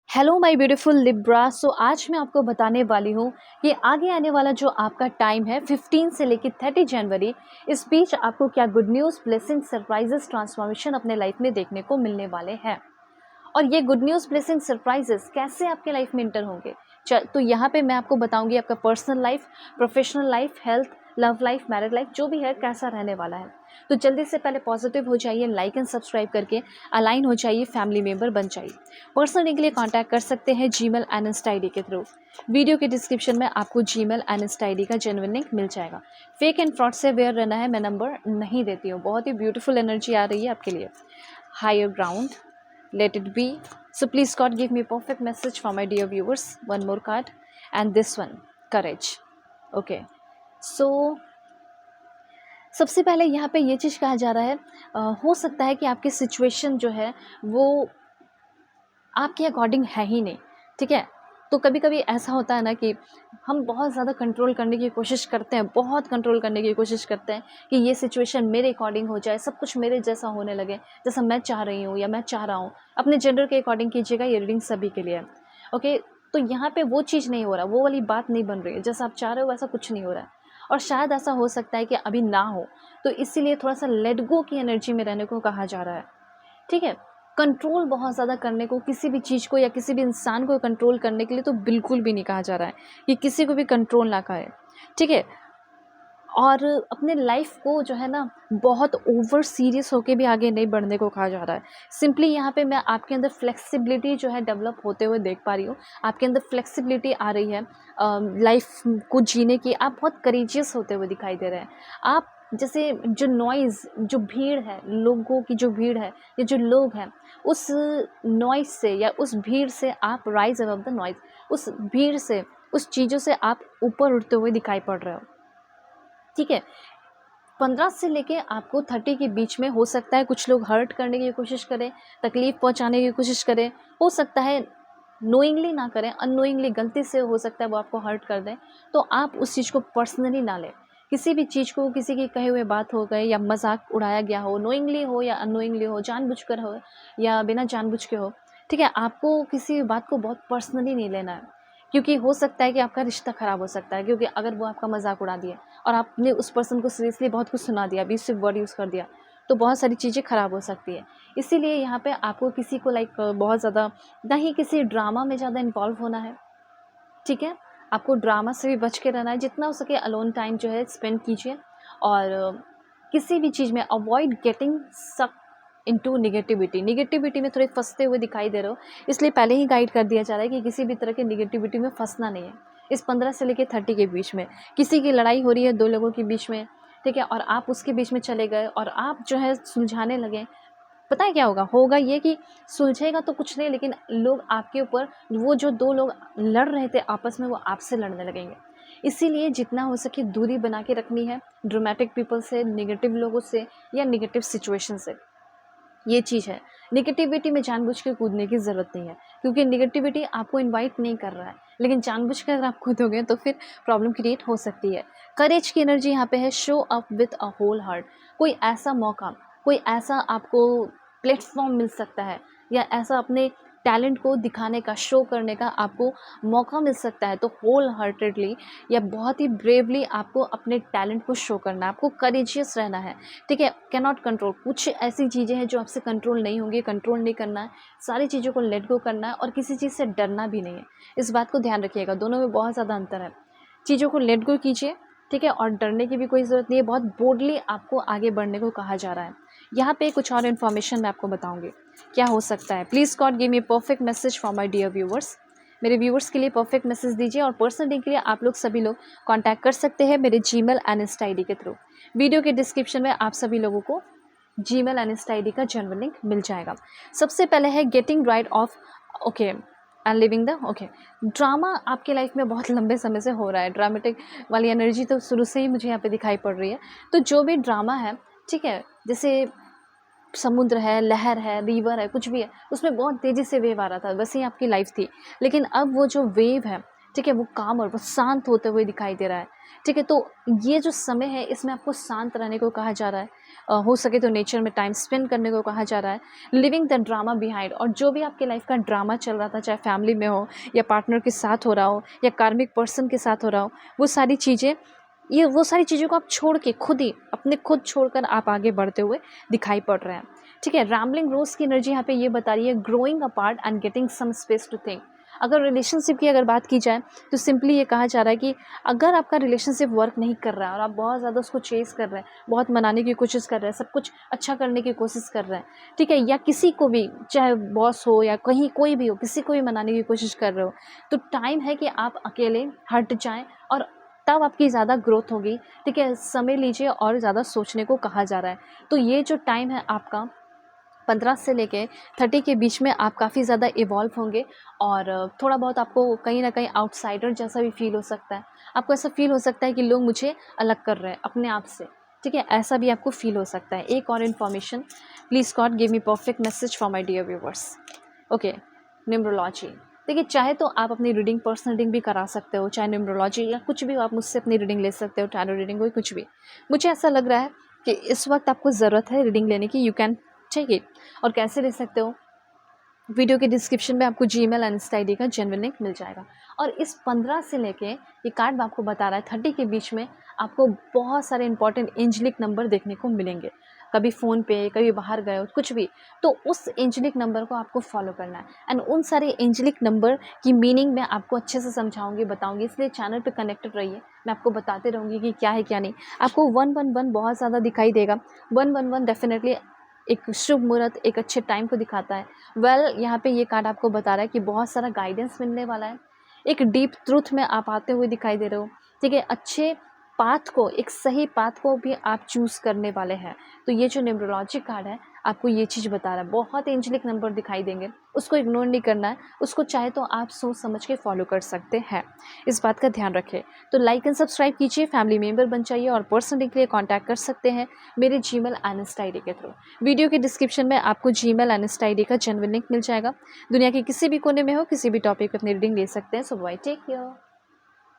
Hello my beautiful Libra. So आज मैं आपको बताने वाली हूँ कि आगे आने वाला जो आपका टाइम है 15 से लेकर 30 जनवरी, इस बीच आपको क्या good news, blessing, surprises, transformation अपने लाइफ में देखने को मिलने वाले हैं। और ये गुड न्यूज़, ब्लेसिंग, सरप्राइजेस कैसे आपके लाइफ में इंटर होंगे, तो यहाँ पे मैं आपको बताऊंगी आपका personal life, professional life, health, love life, married life जो भी है कैसा रहने वाला है। तो जल्दी से पहले पॉजिटिव हो जाइए, लाइक एंड सब्सक्राइब करके अलाइन हो जाइए, फैमिली मेम्बर बन जाइए। पर्सनली के लिए कांटेक्ट कर सकते हैं जीमेल एंड इंस्टा आईडी के थ्रू। वीडियो के डिस्क्रिप्शन में आपको जीमेल एंड इंस्टा आईडी का जेन्युइन लिंक मिल जाएगा। फेक एंड फ्रॉड से अवेयर रहना है, मैं नंबर नहीं देती हूँ। बहुत ही ब्यूटीफुल एनर्जी आ रही है आपके लिए। Higher ground, let it be. So please God give me perfect message for my dear viewers. One more card and this one, courage. Okay, so सबसे पहले यहाँ पे ये चीज़ कहा जा रहा है, हो सकता है कि आपकी सिचुएशन जो है वो आपके अकॉर्डिंग है ही नहीं। ठीक है, तो कभी कभी ऐसा होता है ना कि हम बहुत ज़्यादा कंट्रोल करने की कोशिश करते हैं, बहुत कंट्रोल करने की कोशिश करते हैं कि ये सिचुएशन मेरे अकॉर्डिंग हो जाए, सब कुछ मेरे जैसा होने लगे, जैसा मैं चाह रही हूँ या मैं चाह रहा हूँ। अपने जेंडर के अकॉर्डिंग कीजिएगा, ये रीडिंग सभी के लिए है। ओके, तो यहाँ पे वो चीज़ नहीं हो रहा, वो वाली बात नहीं बन रही है, जैसा आप चाह रहे हो वैसा कुछ नहीं हो रहा है। और शायद ऐसा हो सकता है कि अभी ना हो, तो इसीलिए थोड़ा सा लेट गो की एनर्जी में रहने को कहा जा रहा है। ठीक है, कंट्रोल बहुत ज़्यादा करने को, किसी भी चीज़ को या किसी भी इंसान को कंट्रोल करने के लिए तो बिल्कुल भी नहीं कहा जा रहा है कि किसी को भी कंट्रोल ना करे। ठीक है, और अपने लाइफ को जो है ना बहुत ओवर सीरियस होके भी आगे नहीं बढ़ने को कहा जा रहा है। सिंपली यहाँ पे मैं आपके अंदर फ्लेक्सिबिलिटी जो है डेवलप होते हुए देख पा रही हूँ। आपके अंदर फ्लेक्सिबिलिटी आ रही है लाइफ को जीने की। आप बहुत करेजियस होते हुए दिखाई दे रहे हैं। आप जैसे जो नॉइज़, जो भीड़ है, लोगों की जो भीड़ है या जो लोग हैं, उस नॉइज़ से या उस भीड़ से आप राइज अबव द नॉइज़, उस भीड़ से, उस चीज़ों से आप ऊपर उठते हुए दिखाई पड़ रहे हो। ठीक है, 15 से लेके आपको 30 के बीच में हो सकता है कुछ लोग हर्ट करने की कोशिश करें, तकलीफ़ पहुंचाने की कोशिश करें। हो सकता है नोइंगली ना करें, अननोइंगली गलती से हो सकता है वो आपको हर्ट कर दें। तो आप उस चीज़ को पर्सनली ना लें। किसी भी चीज़ को, किसी की कहे हुए बात हो गए या मजाक उड़ाया गया हो, नोइंगली हो या अननोइंगली हो, जानबूझकर हो या बिना जानबूझ के हो, ठीक है, आपको किसी बात को बहुत पर्सनली नहीं लेना है। क्योंकि हो सकता है कि आपका रिश्ता ख़राब हो सकता है, क्योंकि अगर वो आपका मजाक उड़ा दिया और आपने उस पर्सन को सीरियसली बहुत कुछ सुना दिया, अब्यूसिव वर्ड यूज़ कर दिया, तो बहुत सारी चीज़ें ख़राब हो सकती है। इसीलिए यहाँ पे आपको किसी को बहुत ज़्यादा, ना ही किसी ड्रामा में ज़्यादा इन्वॉल्व होना है। ठीक है, आपको ड्रामा से भी बच के रहना है। जितना हो सके अलोन टाइम जो है स्पेंड कीजिए, और किसी भी चीज़ में अवॉइड गेटिंग सक इनटू निगेटिविटी। निगेटिविटी में थोड़े फंसते हुए दिखाई दे रहे हो, इसलिए पहले ही गाइड कर दिया जा रहा है कि किसी भी तरह की निगेटिविटी में फंसना नहीं है। इस 15 से लेकर 30 के बीच में किसी की लड़ाई हो रही है दो लोगों के बीच में, ठीक है, और आप उसके बीच में चले गए और आप जो है सुलझाने लगे। पता है क्या होगा? होगा ये कि सुलझेगा तो कुछ नहीं, लेकिन लोग आपके ऊपर, वो जो दो लोग लड़ रहे थे आपस में, वो आपसे लड़ने लगेंगे। इसीलिए जितना हो सके दूरी बना के रखनी है ड्रामेटिक पीपल से, नेगेटिव लोगों से या नेगेटिव सिचुएशन से। ये चीज़ है, नेगेटिविटी में जानबूझ के कूदने की ज़रूरत नहीं है, क्योंकि नेगेटिविटी आपको इनवाइट नहीं कर रहा है। लेकिन जानबूझ कर अगर आप कूदोगे तो फिर प्रॉब्लम क्रिएट हो सकती है। करेज की एनर्जी यहाँ पे है, show up with a whole heart. कोई ऐसा मौका, कोई ऐसा आपको प्लेटफॉर्म मिल सकता है, या ऐसा अपने टैलेंट को दिखाने का, शो करने का आपको मौका मिल सकता है। तो होल हार्टेडली या बहुत ही ब्रेवली आपको अपने टैलेंट को शो करना है, आपको करेजियस रहना है। ठीक है, कैन नॉट कंट्रोल, कुछ ऐसी चीज़ें हैं जो आपसे कंट्रोल नहीं होंगी, कंट्रोल नहीं करना है, सारी चीज़ों को लेट गो करना है, और किसी चीज़ से डरना भी नहीं है। इस बात को ध्यान रखिएगा, दोनों में बहुत ज़्यादा अंतर है। चीज़ों को लेट गो कीजिए, ठीक है, और डरने की भी कोई ज़रूरत नहीं है। बहुत बोल्डली आपको आगे बढ़ने को कहा जा रहा है। यहाँ पे कुछ और इन्फॉर्मेशन मैं आपको बताऊँगी क्या हो सकता है। Please God give me perfect message for my dear viewers. मेरे व्यूवर्स के लिए परफेक्ट मैसेज दीजिए, और पर्सनल डीलिंग के लिए आप लोग सभी लोग कांटेक्ट कर सकते हैं मेरे जीमेल एंड इंस्टा आईडी के थ्रू। वीडियो के डिस्क्रिप्शन में आप सभी लोगों को जीमेल एंड इंस्टा आईडी का जेन्युइन लिंक मिल जाएगा। सबसे पहले है getting right of, okay, and living the, okay. Drama आपके लाइफ में बहुत लंबे समय से हो रहा है। ड्रामेटिक वाली एनर्जी तो शुरू से ही मुझे यहाँ पे दिखाई पड़ रही है। तो जो भी ड्रामा है, ठीक है, जैसे समुद्र है, लहर है, रिवर है, कुछ भी है, उसमें बहुत तेज़ी से वेव आ रहा था, वैसे ही आपकी लाइफ थी। लेकिन अब वो जो वेव है, ठीक है, वो काम और वो शांत होते हुए दिखाई दे रहा है। ठीक है, तो ये जो समय है इसमें आपको शांत रहने को कहा जा रहा है। हो सके तो नेचर में टाइम स्पेंड करने को कहा जा रहा है। लिविंग द ड्रामा बिहाइंड, और जो भी आपके लाइफ का ड्रामा चल रहा था, चाहे फैमिली में हो या पार्टनर के साथ हो रहा हो या कार्मिक पर्सन के साथ हो रहा हो, वो सारी चीज़ें को आप छोड़ के खुद छोड़कर आप आगे बढ़ते हुए दिखाई पड़ रहे हैं। ठीक है, रैम्बलिंग रोज की एनर्जी यहाँ पे ये बता रही है growing apart and getting some space to think. अगर रिलेशनशिप की अगर बात की जाए तो सिंपली ये कहा जा रहा है कि अगर आपका रिलेशनशिप वर्क नहीं कर रहा है और आप बहुत ज़्यादा उसको चेस कर रहे हैं, बहुत मनाने की कोशिश कर रहे हैं, सब कुछ अच्छा करने की कोशिश कर रहे हैं, ठीक है, या किसी को भी, चाहे बॉस हो या कहीं कोई भी हो, किसी को भी मनाने की कोशिश कर रहे हो, तो टाइम है कि आप अकेले हट जाएं और तब आपकी ज़्यादा ग्रोथ होगी। ठीक है, समय लीजिए और ज़्यादा सोचने को कहा जा रहा है। तो ये जो टाइम है आपका 15 से लेके 30 के बीच में, आप काफ़ी ज़्यादा इवॉल्व होंगे और थोड़ा बहुत आपको कहीं ना कहीं आउटसाइडर जैसा भी फील हो सकता है। आपको ऐसा फील हो सकता है कि लोग मुझे अलग कर रहे हैं अपने आप से। ठीक है, ऐसा भी आपको फील हो सकता है। एक और information, please God give me perfect message for my dear viewers. Okay, numerology. देखिए, चाहे तो आप अपनी रीडिंग, पर्सनल रीडिंग भी करा सकते हो, चाहे न्यूमरोलॉजी या कुछ भी, आप मुझसे अपनी रीडिंग ले सकते हो, टैरो रीडिंग हो, कुछ भी। मुझे ऐसा लग रहा है कि इस वक्त आपको ज़रूरत है रीडिंग लेने की। You can take it. और कैसे ले सकते हो, वीडियो के डिस्क्रिप्शन में आपको जीमेल एंड इंस्टा आईडी का जेन्युइन लिंक मिल जाएगा। और इस 15 से लेके ये कार्ड आपको बता रहा है 30 के बीच में आपको बहुत सारे इंपॉर्टेंट एंजेलिक नंबर देखने को मिलेंगे। कभी फ़ोन पे, कभी बाहर गए हो, कुछ भी, तो उस एंजेलिक नंबर को आपको फॉलो करना है। एंड उन सारे एंजेलिक नंबर की मीनिंग मैं आपको अच्छे से समझाऊंगी, बताऊंगी, इसलिए चैनल पे कनेक्टेड रहिए। मैं आपको बताते रहूँगी कि क्या है क्या नहीं। आपको 111 बहुत ज़्यादा दिखाई देगा। 111 डेफिनेटली एक शुभ मुहूर्त, एक अच्छे टाइम को दिखाता है। यहाँ पे ये कार्ड आपको बता रहा है कि बहुत सारा गाइडेंस मिलने वाला है। एक डीप ट्रूथ में आप आते हुए दिखाई दे रहे हो। ठीक है, अच्छे पाथ को, एक सही पाथ को भी आप चूज़ करने वाले हैं। तो ये जो न्यूमरोलॉजी कार्ड है आपको ये चीज़ बता रहा है। बहुत एंजेलिक नंबर दिखाई देंगे, उसको इग्नोर नहीं करना है। उसको चाहे तो आप सोच समझ के फॉलो कर सकते हैं। इस बात का ध्यान रखें। तो लाइक एंड सब्सक्राइब कीजिए, फैमिली मेम्बर बन जाइए और पर्सनली के लिए कॉन्टैक्ट कर सकते हैं मेरे जीमेल एंड इंस्टा आईडी के थ्रू। वीडियो के डिस्क्रिप्शन में आपको जीमेल एंड इंस्टा आईडी का जेन्युइन लिंक मिल जाएगा। दुनिया के किसी भी कोने में हो, किसी भी टॉपिक पर अपनी रीडिंग ले सकते हैं। सो बाय, टेक केयर।